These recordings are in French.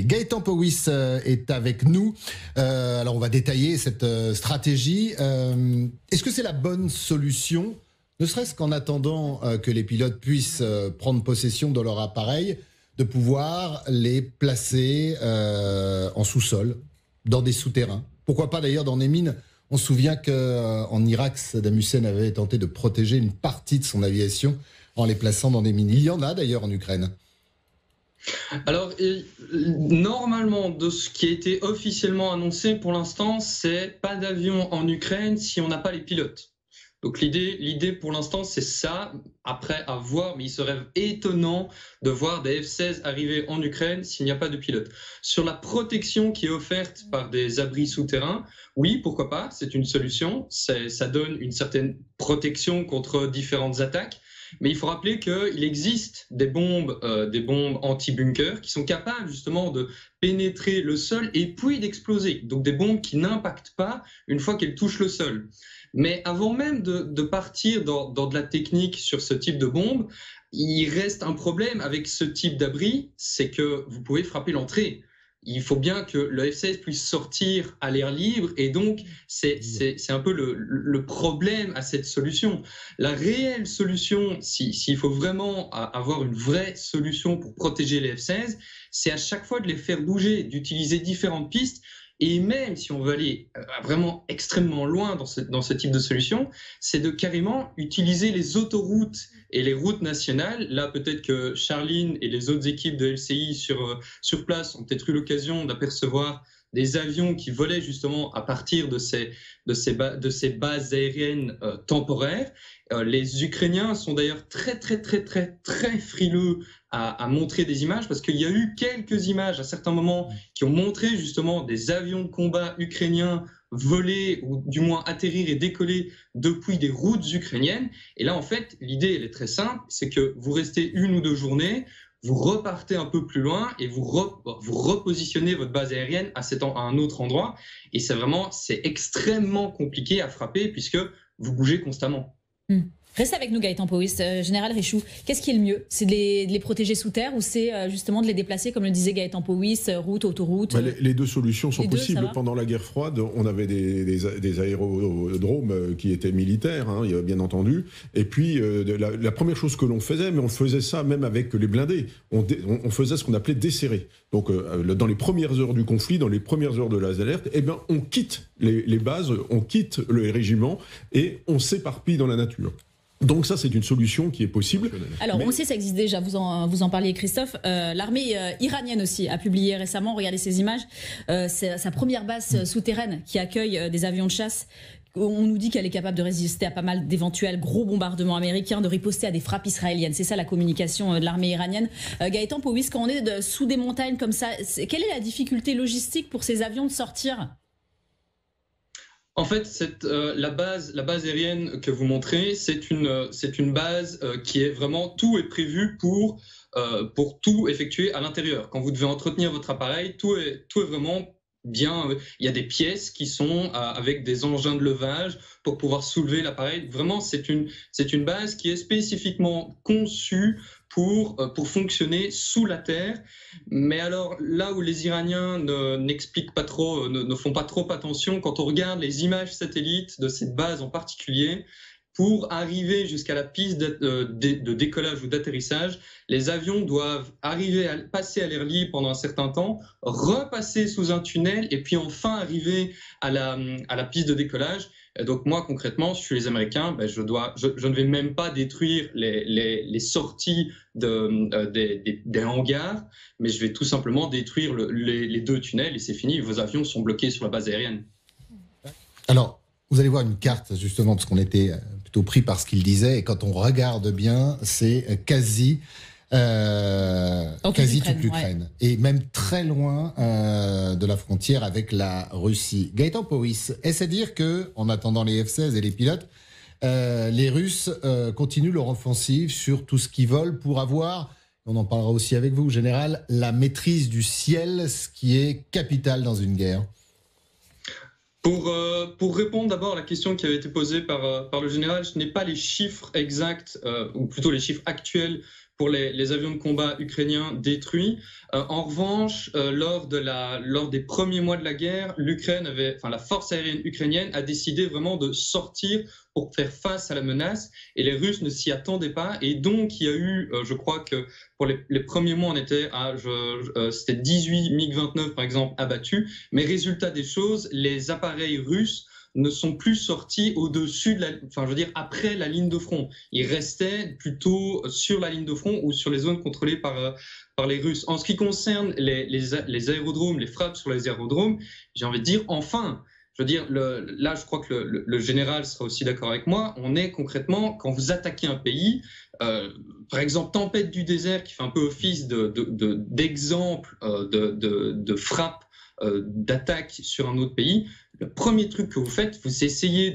Gaëtan Powys est avec nous. Alors on va détailler cette stratégie. Est-ce que c'est la bonne solution, ne serait-ce qu'en attendant que les pilotes puissent prendre possession de leur appareil, de pouvoir les placer en sous-sol, dans des souterrains? Pourquoi pas d'ailleurs dans des mines? On se souvient qu'en Irak, Saddam Hussein avait tenté de protéger une partie de son aviation en les plaçant dans des mines. Il y en a d'ailleurs en Ukraine. Alors, normalement, de ce qui a été officiellement annoncé pour l'instant, c'est pas d'avion en Ukraine si on n'a pas les pilotes. Donc l'idée pour l'instant, c'est ça. Après, à voir, mais il serait étonnant de voir des F-16 arriver en Ukraine s'il n'y a pas de pilote. Sur la protection qui est offerte par des abris souterrains, oui, pourquoi pas, c'est une solution. Ça donne une certaine protection contre différentes attaques. Mais il faut rappeler qu'il existe des bombes anti-bunker qui sont capables justement de pénétrer le sol et puis d'exploser. Donc des bombes qui n'impactent pas une fois qu'elles touchent le sol. Mais avant même de partir dans de la technique sur ce type de bombe, il reste un problème avec ce type d'abri, c'est que vous pouvez frapper l'entrée. Il faut bien que le F-16 puisse sortir à l'air libre et donc c'est un peu le problème à cette solution. La réelle solution, s'il faut vraiment avoir une vraie solution pour protéger les F-16, c'est à chaque fois de les faire bouger, d'utiliser différentes pistes. Et même si on veut aller vraiment extrêmement loin dans ce type de solution, c'est de carrément utiliser les autoroutes et les routes nationales. Là, peut-être que Charline et les autres équipes de LCI sur place ont peut-être eu l'occasion d'apercevoir des avions qui volaient justement à partir de ces bases aériennes temporaires. Les Ukrainiens sont d'ailleurs très frileux à montrer des images parce qu'il y a eu quelques images à certains moments qui ont montré justement des avions de combat ukrainiens voler ou du moins atterrir et décoller depuis des routes ukrainiennes. Et là, en fait, l'idée, elle est très simple, c'est que vous restez 1 ou 2 journées, vous repartez un peu plus loin et vous repositionnez votre base aérienne à un autre endroit. Et c'est extrêmement compliqué à frapper puisque vous bougez constamment. Restez avec nous, Gaëtan Powys. Général Richoux, qu'est-ce qui est le mieux? C'est de les protéger sous terre ou c'est justement de les déplacer, comme le disait Gaëtan Powys, route, autoroute? Les deux solutions sont possibles. Pendant la guerre froide, on avait des aérodromes qui étaient militaires, hein, bien entendu. Et puis, la première chose que l'on faisait, mais on faisait ça même avec les blindés, on faisait ce qu'on appelait desserrer. Donc, dans les premières heures du conflit, dans les premières heures de la alerte, on quitte les bases, on quitte le régiment et on s'éparpille dans la nature. Donc ça, c'est une solution qui est possible. Alors, on sait, ça existe déjà, vous en parliez, Christophe. L'armée iranienne aussi a publié récemment, regardez ces images, c'est sa première base souterraine qui accueille des avions de chasse. On nous dit qu'elle est capable de résister à pas mal d'éventuels gros bombardements américains, de riposter à des frappes israéliennes. C'est ça la communication de l'armée iranienne. Gaëtan Powys, quand on est sous des montagnes comme ça, quelle est la difficulté logistique pour ces avions de sortir ? En fait, la base aérienne que vous montrez, c'est une base qui est vraiment, tout est prévu pour tout effectuer à l'intérieur. Quand vous devez entretenir votre appareil, tout est vraiment bien. Il y a des pièces qui sont avec des engins de levage pour pouvoir soulever l'appareil. Vraiment, c'est une base qui est spécifiquement conçue pour fonctionner sous la terre. Mais alors, là où les Iraniens n'expliquent pas trop, ne font pas trop attention, quand on regarde les images satellites de cette base en particulier, pour arriver jusqu'à la piste de décollage ou d'atterrissage, les avions doivent passer à l'air libre pendant un certain temps, repasser sous un tunnel et puis enfin arriver à la piste de décollage. Et donc moi, concrètement, je suis les Américains, je ne vais même pas détruire les sorties des hangars, mais je vais tout simplement détruire les 2 tunnels et c'est fini, vos avions sont bloqués sur la base aérienne. Alors, vous allez voir une carte, justement, parce qu'on était plutôt pris par ce qu'il disait, et quand on regarde bien, c'est quasi toute l'Ukraine, ouais. Et même très loin de la frontière avec la Russie. Gaëtan Powys, est-ce à dire que, en attendant les F-16 et les pilotes, les Russes continuent leur offensive sur tout ce qui vole pour avoir, on en parlera aussi avec vous, général, la maîtrise du ciel, ce qui est capital dans une guerre? Pour répondre d'abord à la question qui avait été posée par le général, je n'ai pas les chiffres exacts, ou plutôt les chiffres actuels pour les avions de combat ukrainiens détruits. En revanche, lors des premiers mois de la guerre, la force aérienne ukrainienne a décidé vraiment de sortir pour faire face à la menace, et les Russes ne s'y attendaient pas, et donc il y a eu, je crois que pour les premiers mois on était à, c'était 18 MiG-29 par exemple abattus, mais résultat des choses, les appareils russes ne sont plus sortis au-dessus après la ligne de front. Ils restaient plutôt sur la ligne de front ou sur les zones contrôlées par les Russes. En ce qui concerne les aérodromes, les frappes sur les aérodromes, j'ai envie de dire enfin. Je veux dire, là, je crois que le général sera aussi d'accord avec moi. On est concrètement, quand vous attaquez un pays, par exemple, Tempête du désert, qui fait un peu office d'exemple de frappe, d'attaque sur un autre pays, le premier truc que vous faites, vous essayez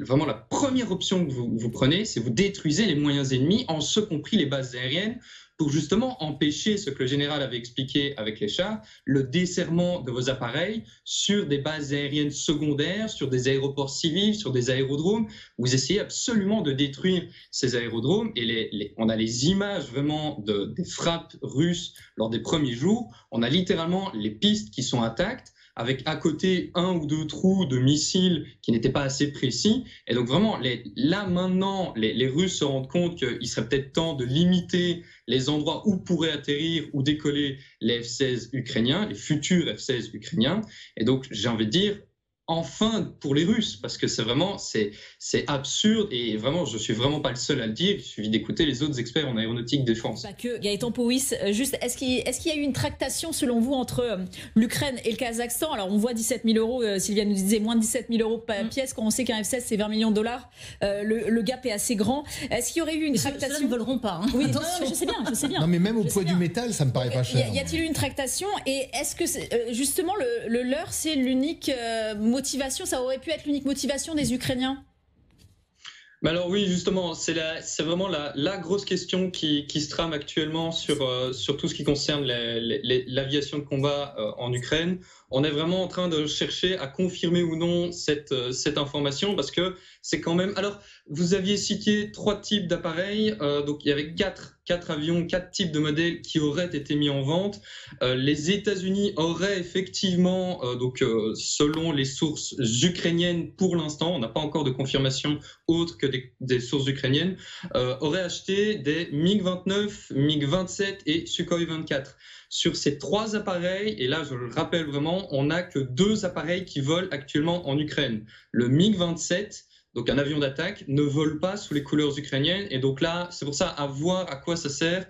vraiment la première option que vous prenez, c'est vous détruisez les moyens ennemis, en ce compris les bases aériennes, pour justement empêcher ce que le général avait expliqué avec les chars, le desserrement de vos appareils sur des bases aériennes secondaires, sur des aéroports civils, sur des aérodromes. Vous essayez absolument de détruire ces aérodromes, et on a les images vraiment des frappes russes lors des premiers jours. On a littéralement les pistes qui sont intactes, avec à côté 1 ou 2 trous de missiles qui n'étaient pas assez précis. Et donc vraiment, là maintenant, les Russes se rendent compte qu'il serait peut-être temps de limiter les endroits où pourraient atterrir ou décoller les F-16 ukrainiens, les futurs F-16 ukrainiens. Et donc j'ai envie de dire, enfin pour les Russes, parce que c'est absurde, et vraiment je suis vraiment pas le seul à le dire, il suffit d'écouter les autres experts en aéronautique défense. Pas que. Gaëtan Powys, juste, est-ce qu'il y a eu une tractation selon vous entre l'Ukraine et le Kazakhstan? Alors on voit 17 000 euros, Sylvia nous disait moins de 17 000 euros par pièce, quand on sait qu'un F-16 c'est 20 millions de dollars, le gap est assez grand. Est-ce qu'il y aurait eu une tractation? Ceux-là ne voleront pas. Hein. Oui, non, je sais bien. Non mais même au poids du métal, ça me paraît pas cher. Y a-t-il eu une tractation? Et est-ce que justement le leur c'est l'unique motivation, ça aurait pu être l'unique motivation des Ukrainiens? Mais alors oui, justement, c'est vraiment la grosse question qui se trame actuellement sur tout ce qui concerne l'aviation de combat en Ukraine. On est vraiment en train de chercher à confirmer ou non cette information, parce que c'est quand même... Alors, vous aviez cité 3 types d'appareils, donc il y avait 4 avions, 4 types de modèles qui auraient été mis en vente. Les États-Unis auraient effectivement, selon les sources ukrainiennes pour l'instant, on n'a pas encore de confirmation autre que des sources ukrainiennes, auraient acheté des MiG-29, MiG-27 et Sukhoi 24. Sur ces 3 appareils, et là je le rappelle vraiment, on n'a que 2 appareils qui volent actuellement en Ukraine. Le MiG-27, donc un avion d'attaque, ne vole pas sous les couleurs ukrainiennes, et donc là c'est pour ça à voir à quoi ça sert.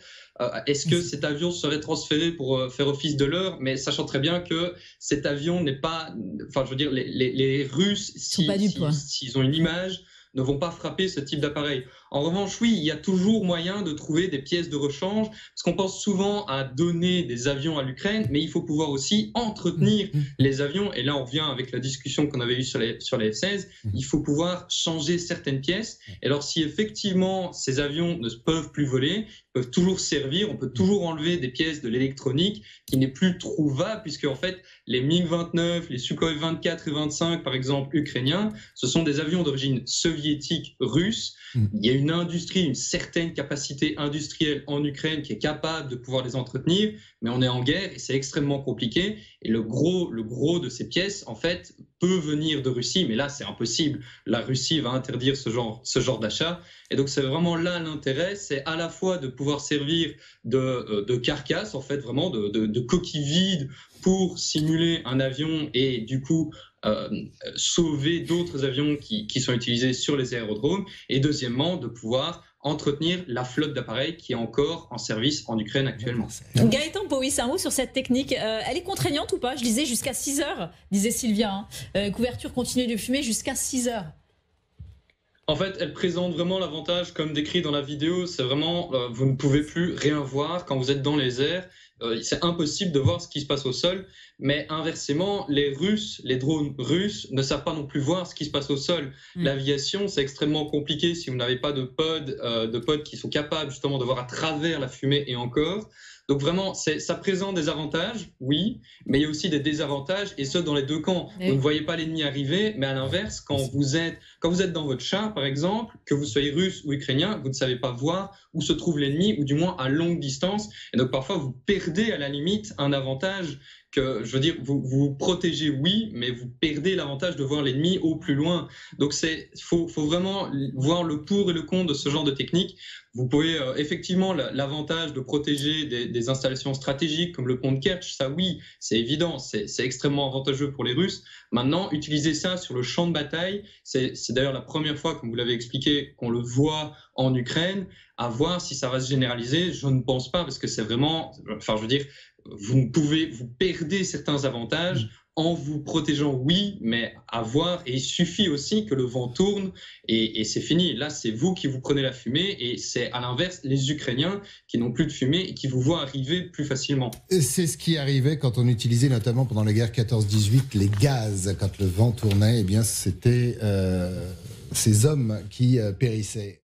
Est-ce que cet avion serait transféré pour faire office de leurre, mais sachant très bien que cet avion n'est pas... Enfin je veux dire, les Russes, s'ils ont une image, ne vont pas frapper ce type d'appareil. En revanche, oui, il y a toujours moyen de trouver des pièces de rechange, parce qu'on pense souvent à donner des avions à l'Ukraine, mais il faut pouvoir aussi entretenir les avions. Et là, on revient avec la discussion qu'on avait eue sur les F-16. Il faut pouvoir changer certaines pièces. Et alors, si effectivement ces avions ne peuvent plus voler, ils peuvent toujours servir. On peut toujours enlever des pièces de l'électronique qui n'est plus trouvable, puisque en fait, les MiG-29, les Sukhoi 24 et 25, par exemple, ukrainiens, ce sont des avions d'origine soviétique russe. Il y a une industrie, une certaine capacité industrielle en Ukraine qui est capable de pouvoir les entretenir, mais on est en guerre et c'est extrêmement compliqué. Et le gros de ces pièces, en fait, peut venir de Russie, mais là, c'est impossible. La Russie va interdire ce genre d'achat. Et donc, c'est vraiment là l'intérêt, c'est à la fois de pouvoir servir de carcasse, en fait, vraiment de coquille vide pour simuler un avion et du coup sauver d'autres avions qui sont utilisés sur les aérodromes, et deuxièmement de pouvoir entretenir la flotte d'appareils qui est encore en service en Ukraine actuellement. Gaëtan Powys, un mot sur cette technique, elle est contraignante ou pas? Je disais jusqu'à 6 heures, disait Sylvia, couverture continue de fumée jusqu'à 6 heures. En fait, elle présente vraiment l'avantage, comme décrit dans la vidéo, c'est vraiment, vous ne pouvez plus rien voir quand vous êtes dans les airs. C'est impossible de voir ce qui se passe au sol, mais inversement, les drones russes ne savent pas non plus voir ce qui se passe au sol. L'aviation, c'est extrêmement compliqué si vous n'avez pas de pods qui sont capables justement de voir à travers la fumée et encore. Donc vraiment, ça présente des avantages, oui, mais il y a aussi des désavantages, et ce, dans les deux camps. Vous ne voyez pas l'ennemi arriver, mais à l'inverse, quand vous êtes dans votre char, par exemple, que vous soyez russe ou ukrainien, vous ne savez pas voir où se trouve l'ennemi, ou du moins à longue distance, et donc parfois vous perdez à la limite un avantage que, je veux dire, vous protégez, oui, mais vous perdez l'avantage de voir l'ennemi au plus loin. Donc faut vraiment voir le pour et le contre de ce genre de technique. Vous pouvez effectivement l'avantage de protéger des installations stratégiques comme le pont de Kerch, ça oui, c'est évident, c'est extrêmement avantageux pour les Russes. Maintenant, utiliser ça sur le champ de bataille, c'est d'ailleurs la première fois, comme vous l'avez expliqué, qu'on le voit en Ukraine. À voir si ça va se généraliser, je ne pense pas, parce que c'est vraiment, enfin je veux dire, vous perdez certains avantages en vous protégeant, oui, mais à voir, et il suffit aussi que le vent tourne et c'est fini. Là, c'est vous qui vous prenez la fumée, et c'est à l'inverse les Ukrainiens qui n'ont plus de fumée et qui vous voient arriver plus facilement. C'est ce qui arrivait quand on utilisait notamment pendant la guerre 14-18 les gaz. Quand le vent tournait, eh bien c'était ces hommes qui périssaient.